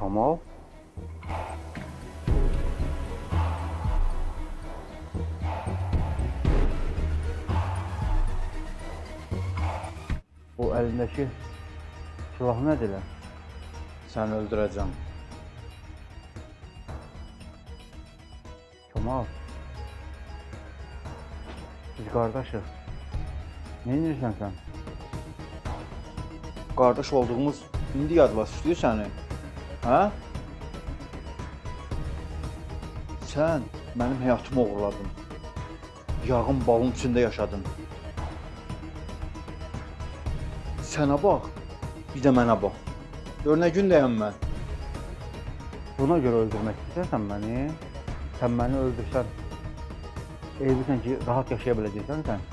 Kamal? O əlindəki silah nədir lan? Səni öldürəcəm. Kamal. Biz qardaşıq. Nə edirsən sən? Qardaş olduğumuz indi yadla düşdü səni. Hə? Sən mənim həyatımı oğurladın. Yağın balın içində yaşadın. Sənə bax, bir də mənə bax. Gör nə gündəyəm mən. Buna görə öldürmək istəyirsən məni? Sən məni öldürsən, bilirsən ki, rahat yaşaya biləcəksən sən?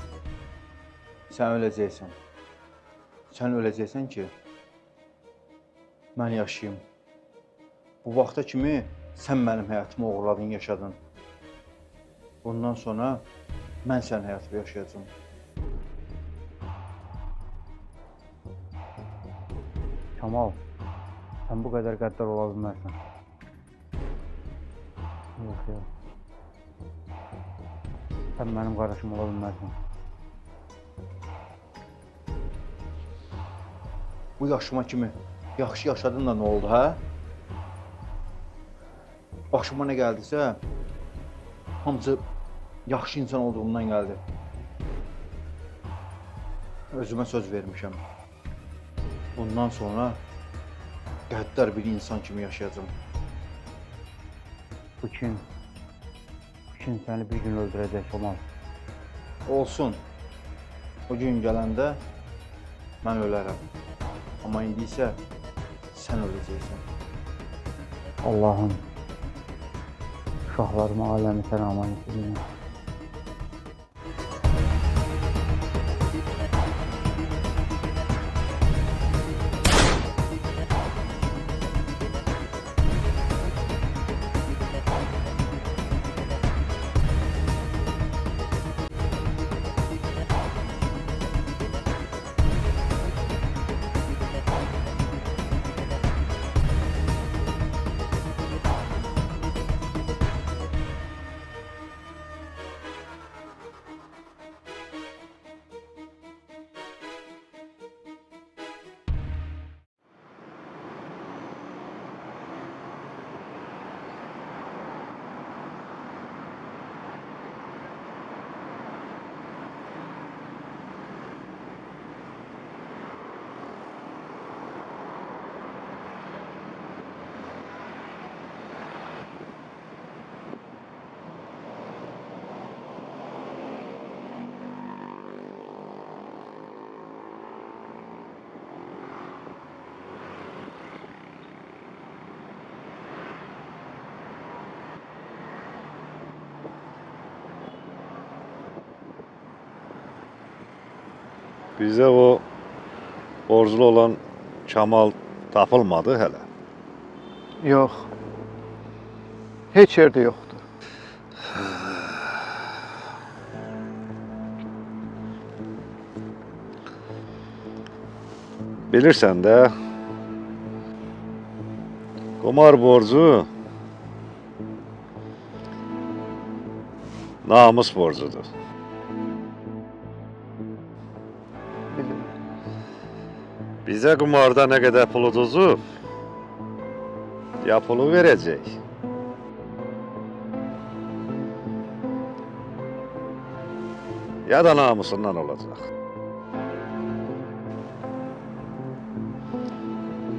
Sən öləcəksən. Sən öləcəksən ki, mən yaşayım. Bu vaxta kimi sən mənim həyatımı oğurladın, yaşadın. Bundan sonra mən sənin həyatını yaşayacağım. Kamal, sən bu qədər qəddar ola bilmərsən. Yox, yox. Sən mənim qardaşım ola bilmərsən. Bu yaşıma kimi yaxşı yaşadın da nə oldu, hə? Başıma nə gəldisə, hamısı yaxşı insan olduğumdan gəldi. Özümə söz vermişəm. Bundan sonra qəddar bir insan kimi yaşayacağım. Bu kin səni bir gün öldürəcək, Kamal. Olsun. O gün gələndə mən ölərəm. Amma indi isə sən öləcəksən. Allah'ım uşaqlarıma, aləmi sənə əmanət edin. Bizə o borclu olan Kamal tapılmadı hələ. Yox. Heç yerdə yoxdur. Bilirsən də, qumar borcu namus borcudur. Bilirəm. Bizə qumarda nə qədər pul uduzub, ya pulu verəcək, ya da namusundan olacaq.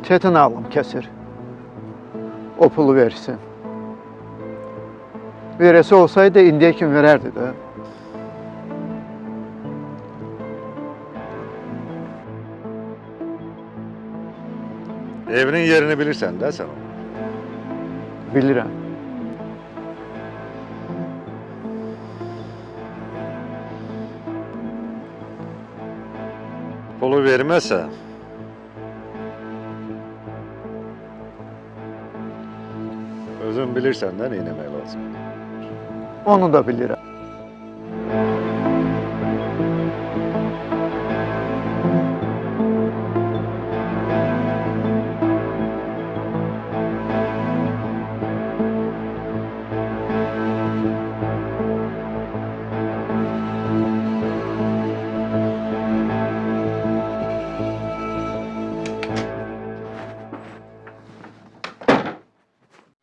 Çetin ağlım kəsir. O pulu versin. Verəsi olsaydı indiyə kimi verərdi də. Evinin yerini bilirsən də sən onu. Bilirəm. Pulu verməsə, özün bilirsən də nə etmək lazım. Onu da bilirəm.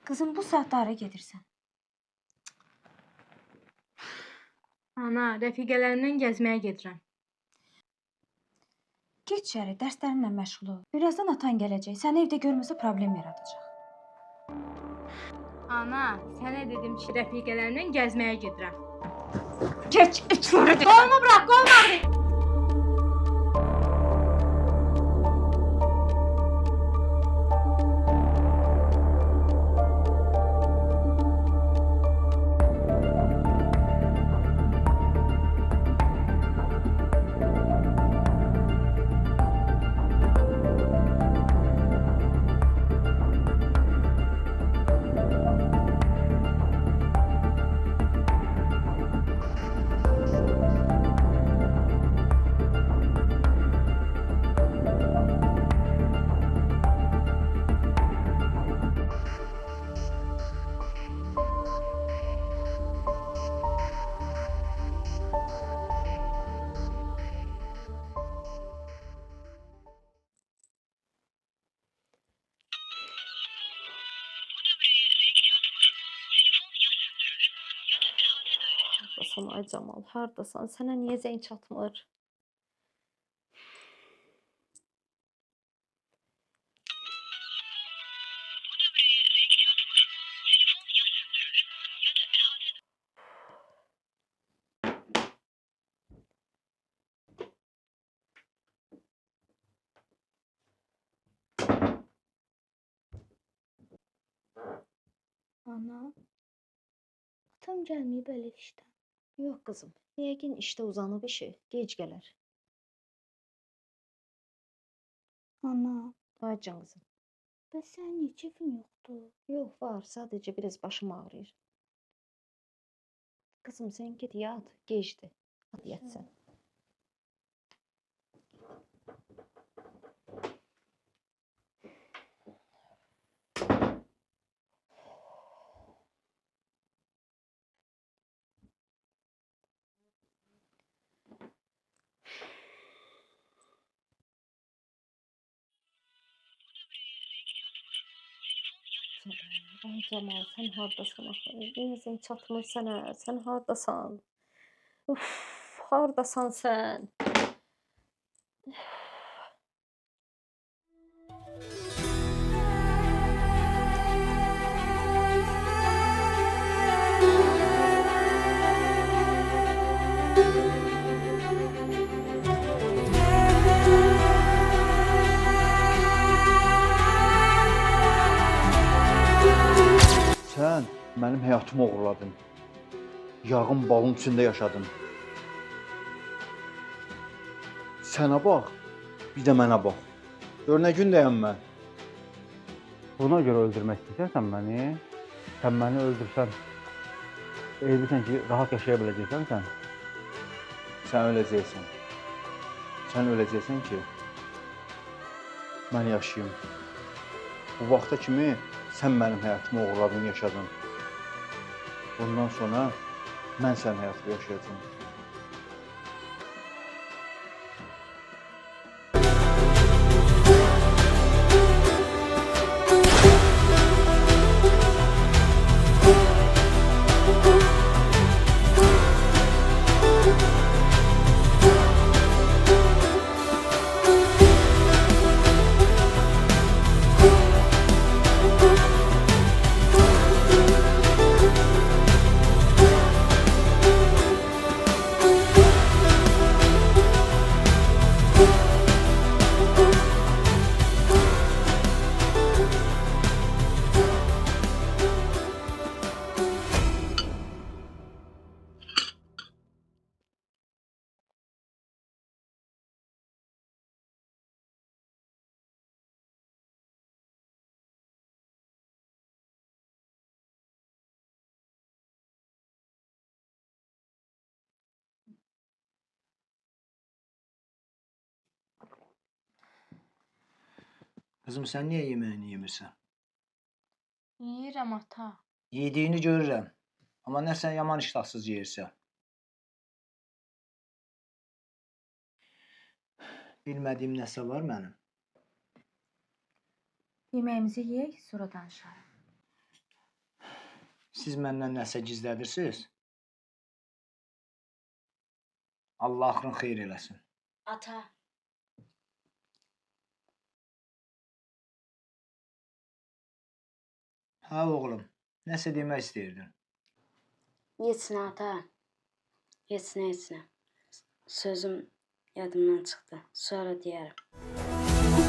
Qızım, bu saatdə hara gedirsən? Ana, rəfiqələrimlə gəzməyə gedirəm. Get içəri, dərslərinlə məşğul ol. Birazdan atan gələcək. Səni evdə görməsə problem yaradacaq. Ana, sənə dedim ki, rəfiqələrimlə gəzməyə gedirəm. Geç, içəri. Qolumu bırak, qolumu bırak. Hardasan ay Camal, hardasan? Sənə niyə zəng çatmır? Ana, atam gəlməyib elə işdən. Yox qızım, yəqin işdə uzanıb işi, gec gələr. Ana, Ay can qızım. bəs sənin niyə keyfin yoxdur? Yox, var, sadəcə biraz başım ağrıyır. Qızım, sən get yat, gecdir. Hadi yat sən. Ay Camal, sən hardasan axı? Yenə zəng çatmır sənə. Sən hardasan? Uf, hardasan sən? Sən mənim həyatımı oğurladın. Yağın balın içində yaşadın. Sənə bax, bir də mənə bax. Gör nə gündəyəm mən. Buna görə öldürmək istəyirsən məni? Sən məni öldürsən, bilirsən ki, rahat yaşaya biləcəksən sən. Sən öləcəksən. Sən öləcəksən ki, mən yaşayım. Bu vaxta kimi sən mənim həyatımı oğurladın, yaşadın. Bundan sonra mən sənin həyatını yaşayacağım. Qızım, sən niyə yeməyini yemirsən? Yeyirəm ata. Yediyini görürəm. Amma nə sən yaman iştahsız yeyirsən. Bilmədiyim nəsə var mənim. Yeməyimizi yeyək, sonra danışarıq. Siz məndən nəsə gizlədirsiniz? Allah axırın xeyir eləsin. Ata, Hə oğlum, nəsə demək istəyirdin? heç nə ata. Heç nə, heç nə. Sözüm yadımdan çıxdı. Sonra deyərəm.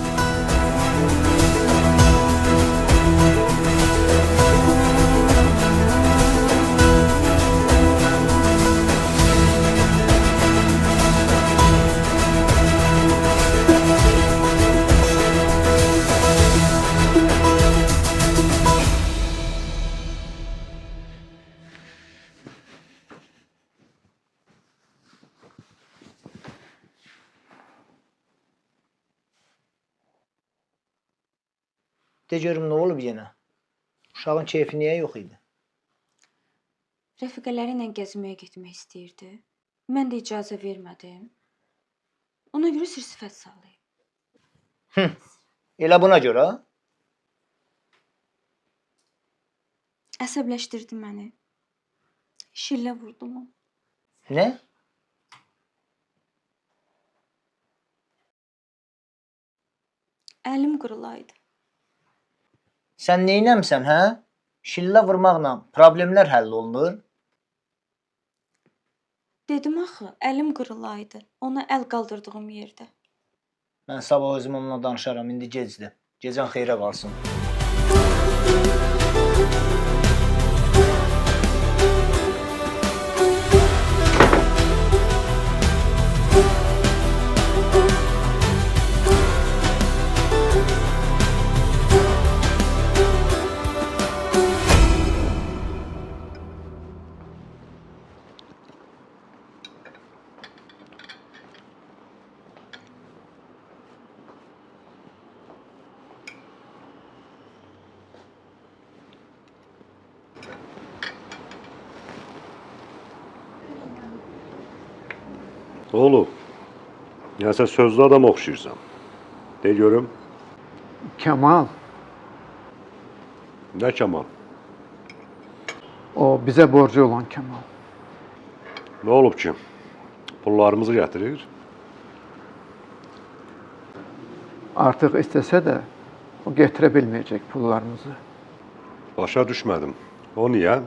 De görüm nə olub yenə? Uşağın keyfi niyə yox idi? Rəfiqələri ilə gəzməyə getmək istəyirdi. Mən də icazə vermədim. Ona görə sir-sifət sallayıb. Elə buna görə? Əsəbləşdirdi məni. Şillə vurdum onu. Nə? Əlim qırılaydı. Sən neynəmsən, hə? Şillə vurmaqla problemlər həll olunur. Dedim axı, əlim qırılaydı. Ona əl qaldırdığım yerdə. Mən sabah özüm onunla danışaram, indi gecdir. Gecən xeyrə qalsın. Oğlum, ya sən sözlü adam oxşayırsan. De görüm, Kemal, nə Kemal? o bizə borcu olan Kemal. Nə olub ki? Pullarımızı gətirir. Artıq istəsə də o gətirə bilməyəcək pullarımızı. Başa düşmədim. O niyə?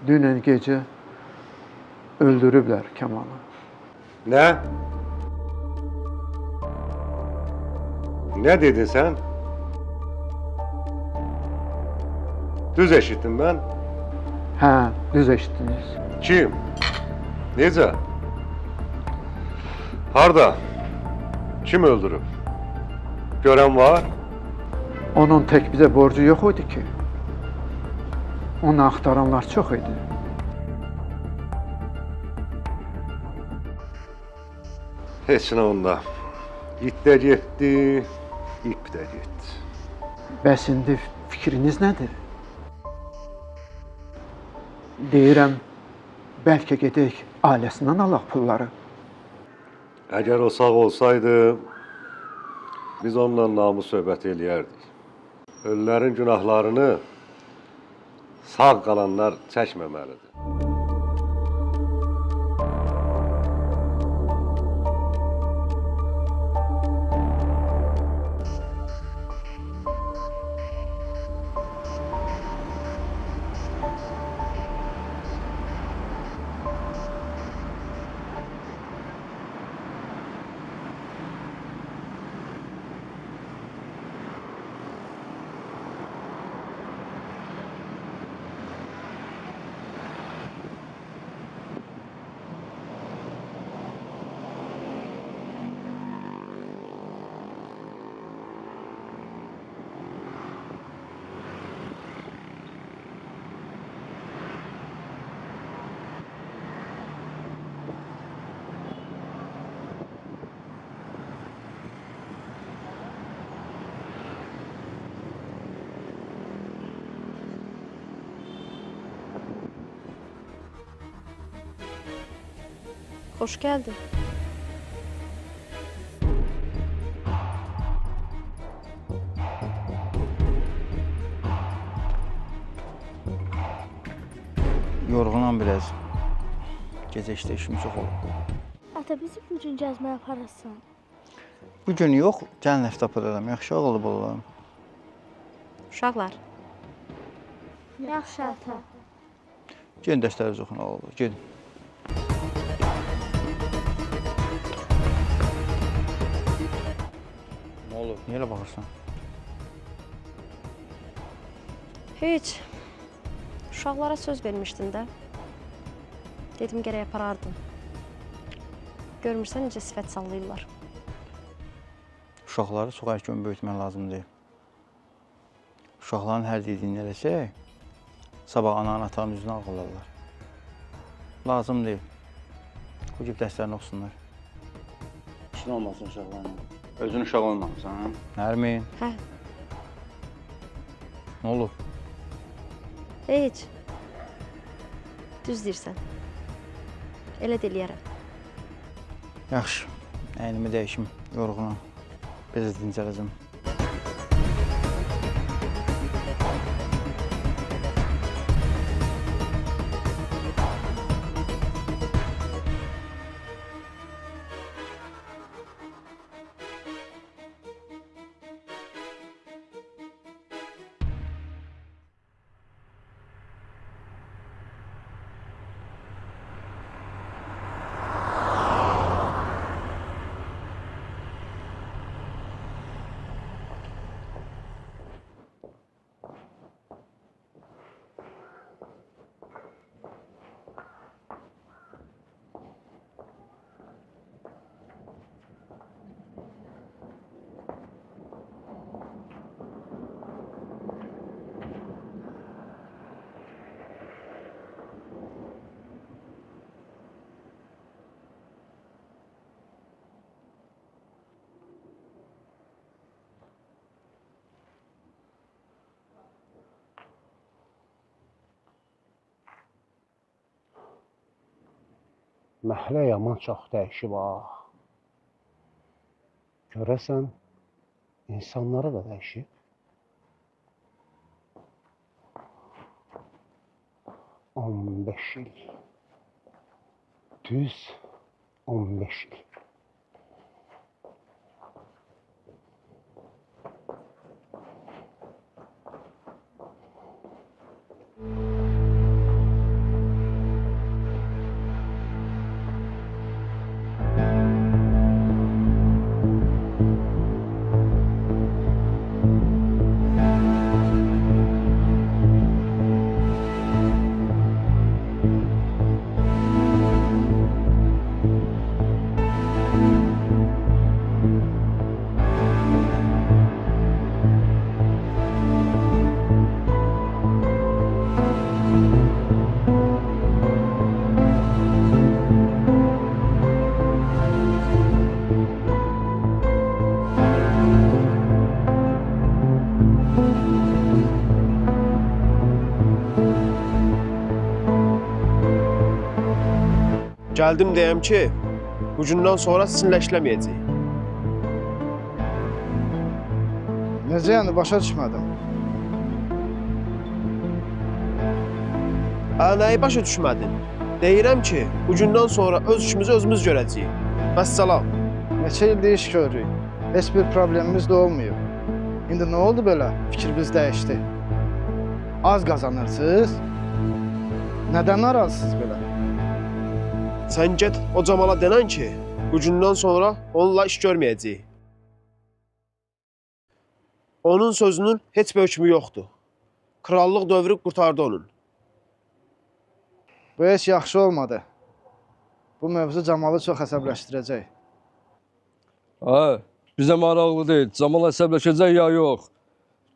Dünən gecə öldürüblər Kemalı. Nə? Nə dedin sən? Düz eşitdim mən. Hə, düz eşitdiniz. Kim? Necə? Harda? Kim öldürüb? Görən var? Onun tək bizə borcu yox idi ki. Onu axtaranlar çox idi. Heç nə onda. İt də getdi, ip də getdi. Bəs indi fikriniz nədir? Deyirəm, bəlkə gedək ailəsindən alaq pulları. Əgər o sağ olsaydı, biz onunla namus söhbət eləyərdik. Ölülərin günahlarını sağ qalanlar çəkməməlidir. Hoş geldin. Yorğunam biraz. Gecə işdə işim çox olub. Ata, bizi bu gün gəzməyə aparırsan. Bu gün yox, gəlin həftə apararam. Yaxşı olub oğlum. Uşaqlar, Yaxşı ata. Gedin dərslərinizi oxuyun oğlum. Gedin. Nə olub? Niyə elə baxırsan? heç. Uşaqlara söz vermişdin də. Dedim gərək aparardın. Görmürsən necə sifət sallayırlar. Uşaqları çox erkən böyütmək lazım deyil. Uşaqların hər dediyini eləsək, sabah ananın, atanın üzünə ağlarlar. Lazım deyil. Bu gibi dərslərini oxusunlar. İşin olmasın uşaqlarla. Özün uşaq olmamısan. Nərmin, Hə, nə olub? heç. Düz deyirsən. Elə də eləyərəm. Yaxşı, əynimi dəyişim, yorğunam. Biraz dincələcəm. Məhlə yaman çox dəyişib ha. Görəsən, insanları da dəyişib. On 15 il. Düz 15 il. Gəldim deyəm ki, bugündən sonra sizinlə işləməyəcək. Necə yəni, başa düşmədim. Nəyi başa düşmədin? Deyirəm ki, bugündən sonra öz işimizi özümüz görəcəyik. Vəssalam. Neçə ildir iş görürük. Heç bir problemimiz də olmuyor. İndi nə oldu belə? Fikriniz dəyişdi. Az qazanırsınız. Nədən narazısınız belə? Sən get o Camala denən ki, bugündən sonra onunla iş görməyəcəyik. Onun sözünün heç bir hökmü yoxdur. Krallıq dövrü qurtardı onun. Bu heç yaxşı olmadı. Bu mövzu Camalı çox əsəbləşdirəcək. Hə, bizə maraqlı deyil. Camal əsəbləşəcək ya yox.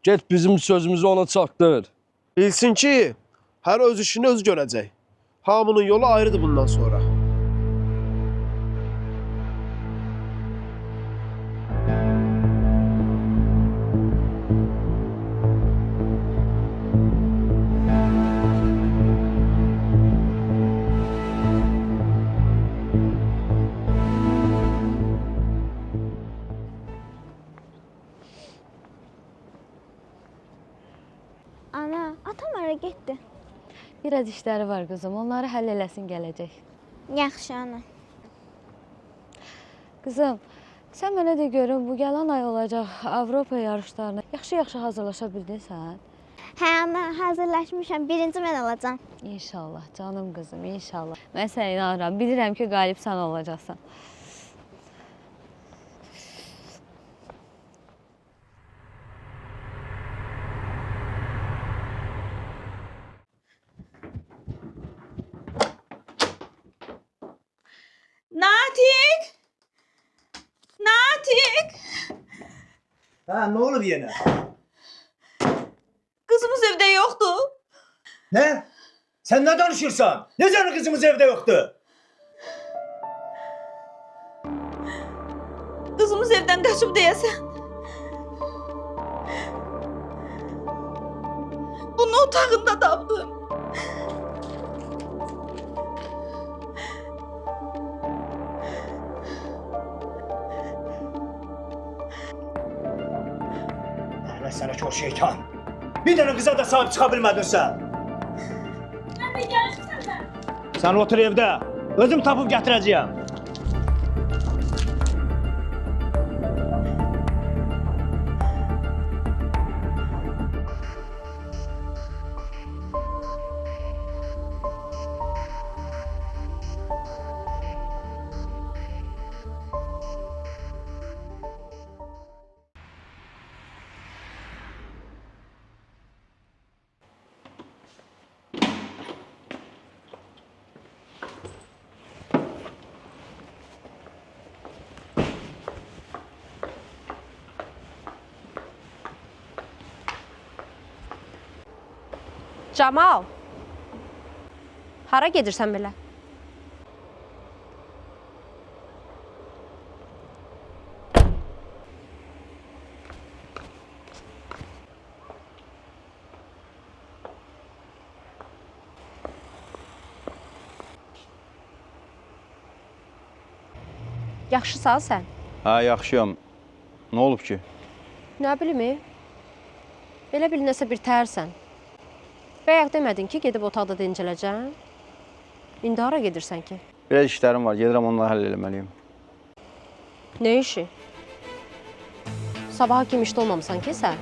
Get bizim sözümüzü ona çatdır. Bilsin ki, hər öz işini öz görəcək. Hamının yolu ayrıdır bundan sonra. Ana, atam hara getdi? Biraz işləri var qızım, onları həll eləsin gələcək. Yaxşı ana. Qızım, sən mənə də görün, bu gələn ay olacaq Avropa yarışlarına yaxşı-yaxşı hazırlaşa bildin sən? Hə ana, hazırlaşmışam. Birinci mən olacağam. İnşallah, canım qızım, inşallah. Mən sənə inanıram, bilirəm ki, qalib sən olacaqsan. Natiq! Natiq! Hə, nə olub yenə? Qızımız evdə yoxdur. Nə? Sən nə danışırsan? Necə qızımız evdə yoxdur? Qızımız evdən qaçıb deyəsən. Bunu otağında tapdım. Lanet sənə kör şeytan. Bir dənə qıza da sahib çıxa bilmədin sən. Mən də gəlirsən də. Sən otur evdə. Özüm tapıb gətirəcəyəm. Camal, hara gedirsən belə? Yaxşısan sən? Hə, yaxşıyam. Nə olub ki? Nə bilim, belə bil nəsə bir tərsən. Bəyək demədin ki, gedib otaqda dincələcəm? İndi hara gedirsən ki? Biraz işlərim var, gedirəm onları həll eləməliyim. Nə işi? Sabaha kimi işdə olmamısan ki sən?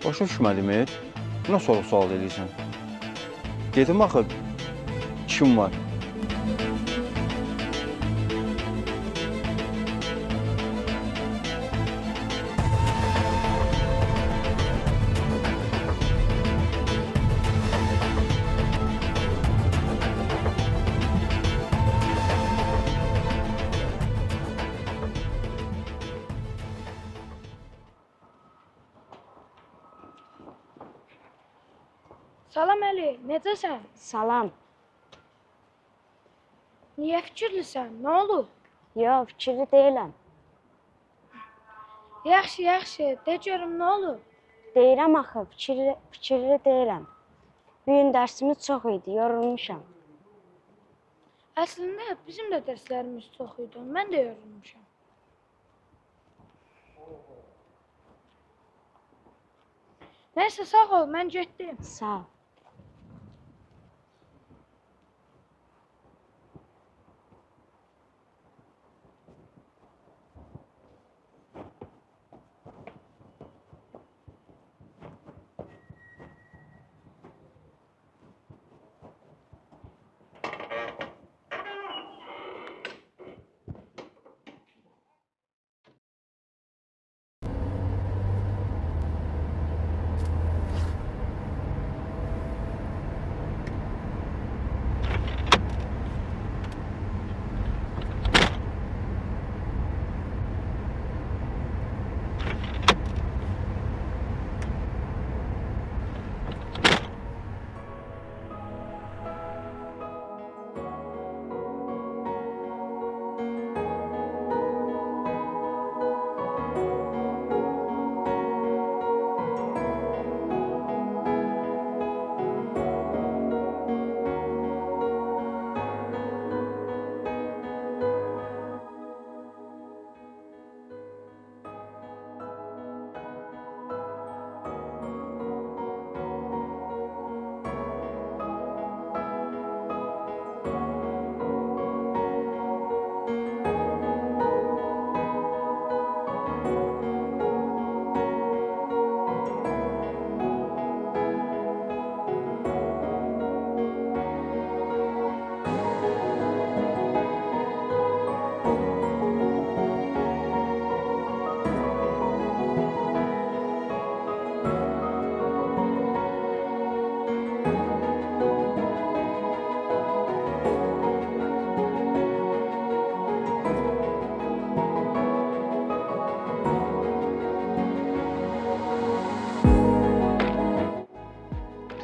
Başa düşmədim, Nə soru-sual edirsən? Dedim axı, işim var. Salam Əli, necəsən? Salam. Niyə fikirlisən? Nə olub? Yox, fikirli deyiləm. Yaxşı, yaxşı. De görüm nə olub? Deyirəm axı, fikirli deyiləm. Bu gün dərsimiz çox idi, yorulmuşam. Əslində bizim də dərslərimiz çox idi. Mən də yorulmuşam. Nəysə, sağ ol, mən getdim. Sağ ol.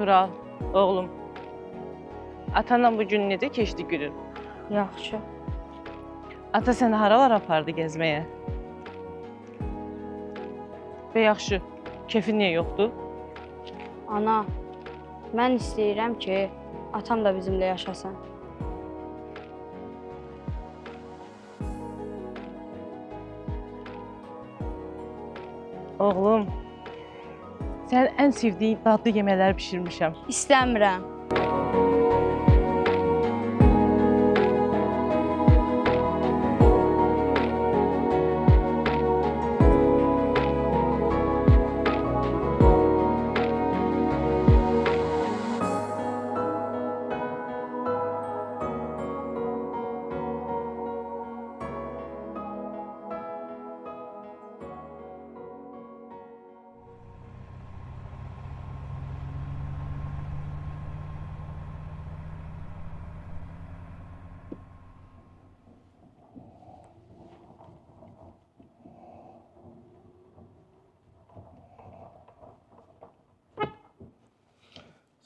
Tural, oğlum. Atanla bu gün necə keçdi günün? Yaxşı. Ata səni haralar apardı gəzməyə? Və yaxşı, kefin niyə yoxdur? Ana, mən istəyirəm ki, atam da bizimlə yaşasın. Oğlum, sən ən sevdiyin dadlı yeməkləri bişirmişəm. İstəmirəm.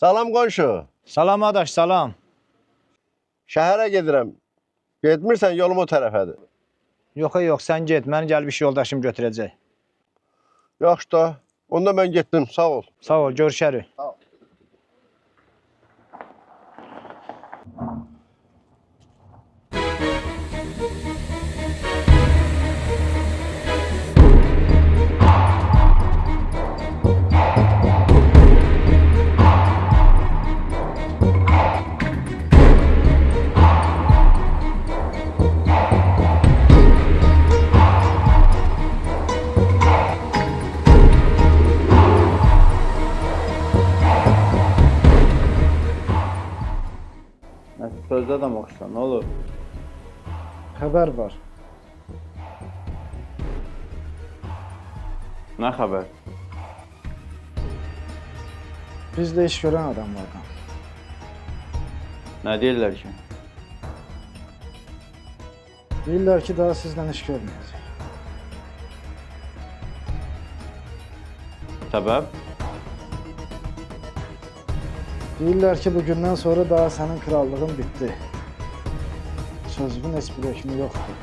Salam qonşu. Salam adaş, salam. Şəhərə gedirəm. Getmirsən yolum o tərəfədir. Yox, sən get, məni gəlib iş yoldaşım götürəcək. Yaxşı da, onda mən getdim, sağ ol. Sağ ol, görüşərik. Sağ ol. Sözdə adam oxusan, nə olur? Xəbər var. Nə xəbər? Bizdə iş görən adamlardan. Nə deyirlər ki? Deyirlər ki, daha sizlə iş görməyəcək. Səbəb? Deyirlər ki, bugündən sonra daha sənin krallığın bitdi. Sözümün heç bir hökmü yoxdur.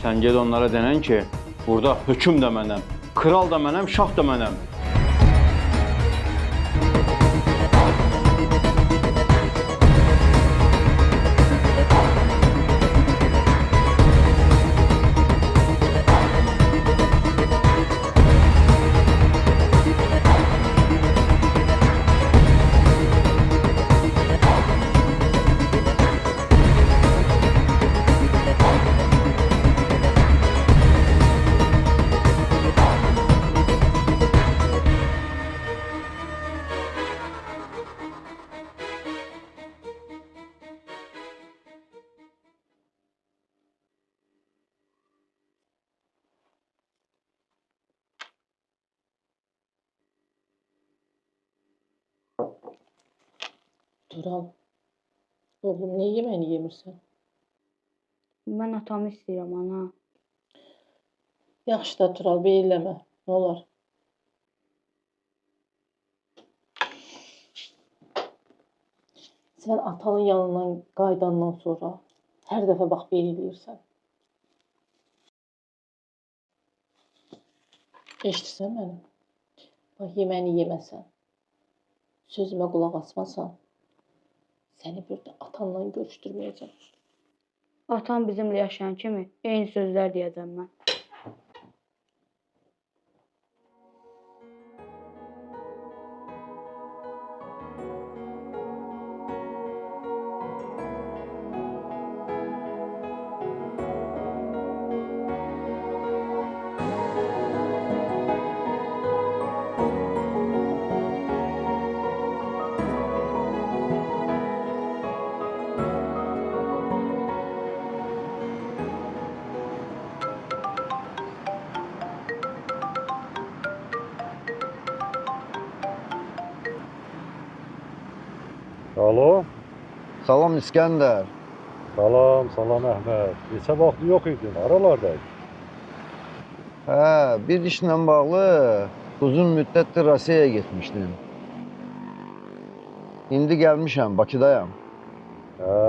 Sən ged onlara denən ki, burada höküm də mənəm, kral da mənəm, şah da mənəm. Tural, oğlum, niyə yeməyini yemirsən? Mən atamı istəyirəm, ana. Yaxşı da Tural, beyləmə, nə olar? Sən atanın yanından qaydandan sonra hər dəfə bax belə eləyirsən. Eşitirsən məni? Bax, yeməyini yeməsən, sözümə qulaq asmasan, səni bir də atanla görüşdürməyəcəm. Atam bizimlə yaşayan kimi eyni sözlər deyəcəm mən. Alo. Salam İskəndər. Salam Əhməd. Neçə vaxt yox idin, aralardaydı. Hə, bir işlə bağlı uzun müddətdir Rusiyaya getmişdim. İndi gəlmişəm, Bakıdayam. Hə,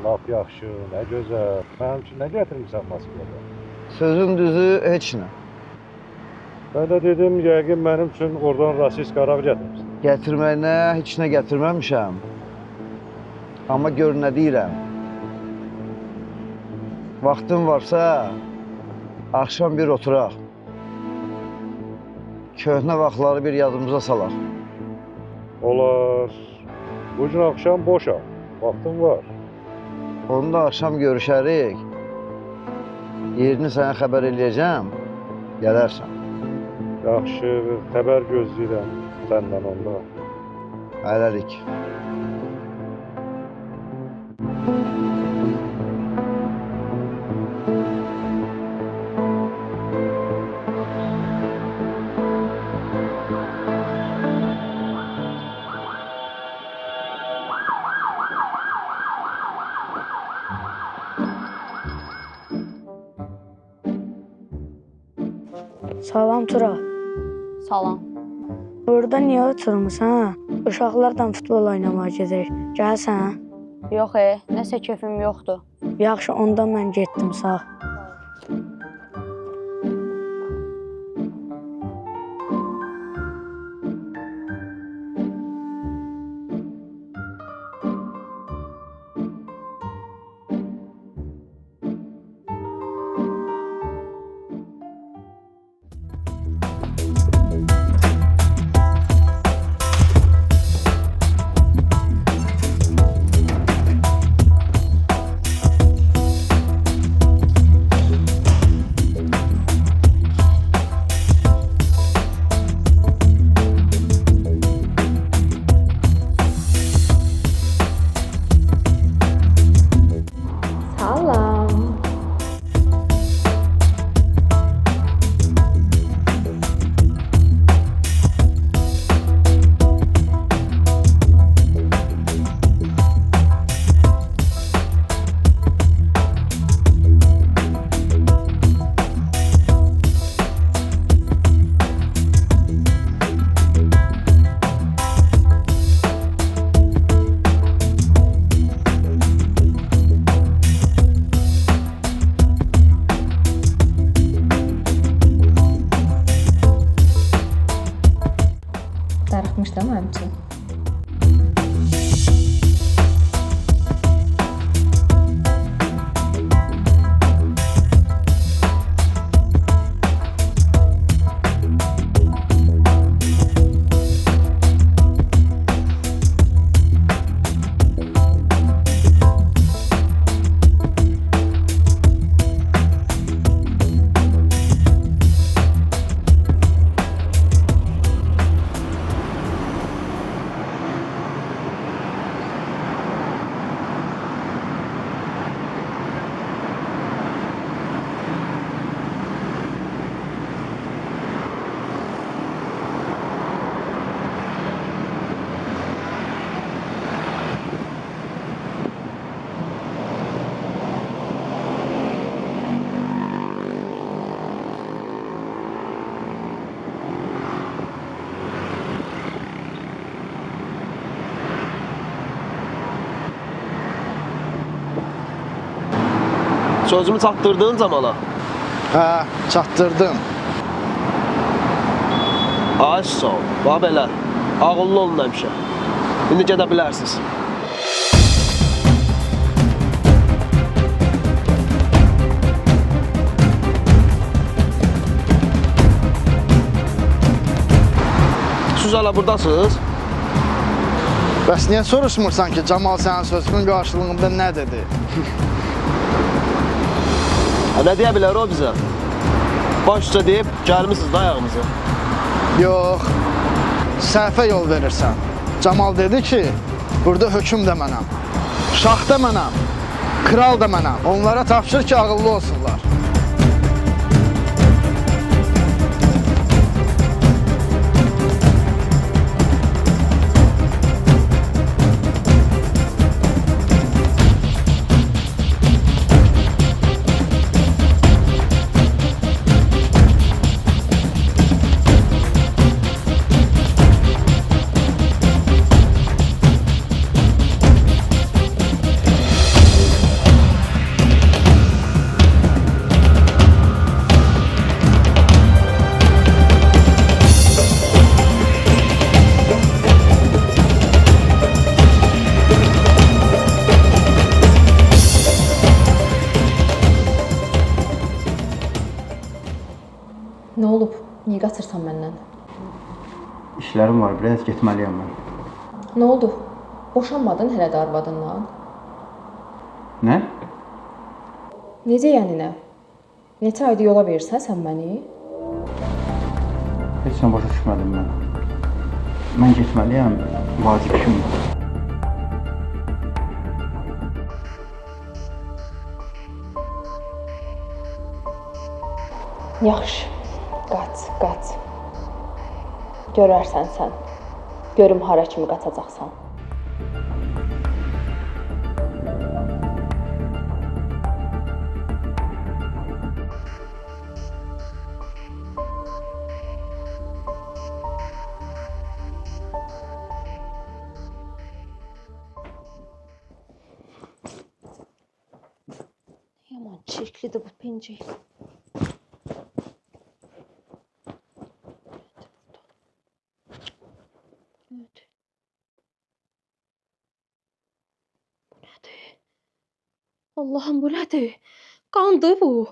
lap yaxşı, nə gözəl. Mənim üçün nə gətirmisən Moskvada? Sözün düzü heç nə. Mən də dedim, yəqin mənim üçün oradan rasist qərab gətirmişsən. Gətirməyinə heç nə gətirməmişəm. Amma gör nə deyirəm. Vaxtın varsa, axşam bir oturaq. Köhnə vaxtları bir yadımıza salaq. Olar. Bu gün axşam boşam, vaxtım var. Onda axşam görüşərik. Yerini sənə xəbər eləyəcəm, gələrsən. Yaxşı, xəbər gözləyirəm səndən onda. Hələlik. Salam Tura. Salam. Burada niyə oturmusan? Uşaqlarla futbol oynamağa gedirik. Gəlsən? Yox, nəsə keyfim yoxdur. Yaxşı, onda mən getdim, sağ ol. Darıxmış da mənim üçün. Sözümü çatdırdın Camala? Hə, çatdırdım. Ay sağ ol. Bax belə. Ağıllı olun həmişə. İndi gedə bilərsiniz. Siz hala buradasınız? Bəs niyə soruşmursan ki, Camal sənin sözünün qarşılığında nə dedi? Nə deyə bilər o bizə? Başca deyib, gəlmişsiniz də ayağımıza. Yox, səhvə yol verirsən. Camal dedi ki, burada hökm də mənəm, şah da mənəm, kral da mənəm. Onlara tapşır ki, ağıllı olsunlar. Niyə qaçırsan məndən? İşlərim var, biraz getməliyəm mən. Nə oldu? Boşanmadın hələ də arvadından? Nə? Necə yəni nə? Neçə ayda yola verirsən sən məni? Heç sən başa düşmədin mən. Mən getməliyəm, vacib işim var. Yaxşı, qaç. Görərsən sən. Görüm hara kimi qaçacaqsan. Yaman çirklidir bu pencək. Allahım bu nədir? Qandı bu.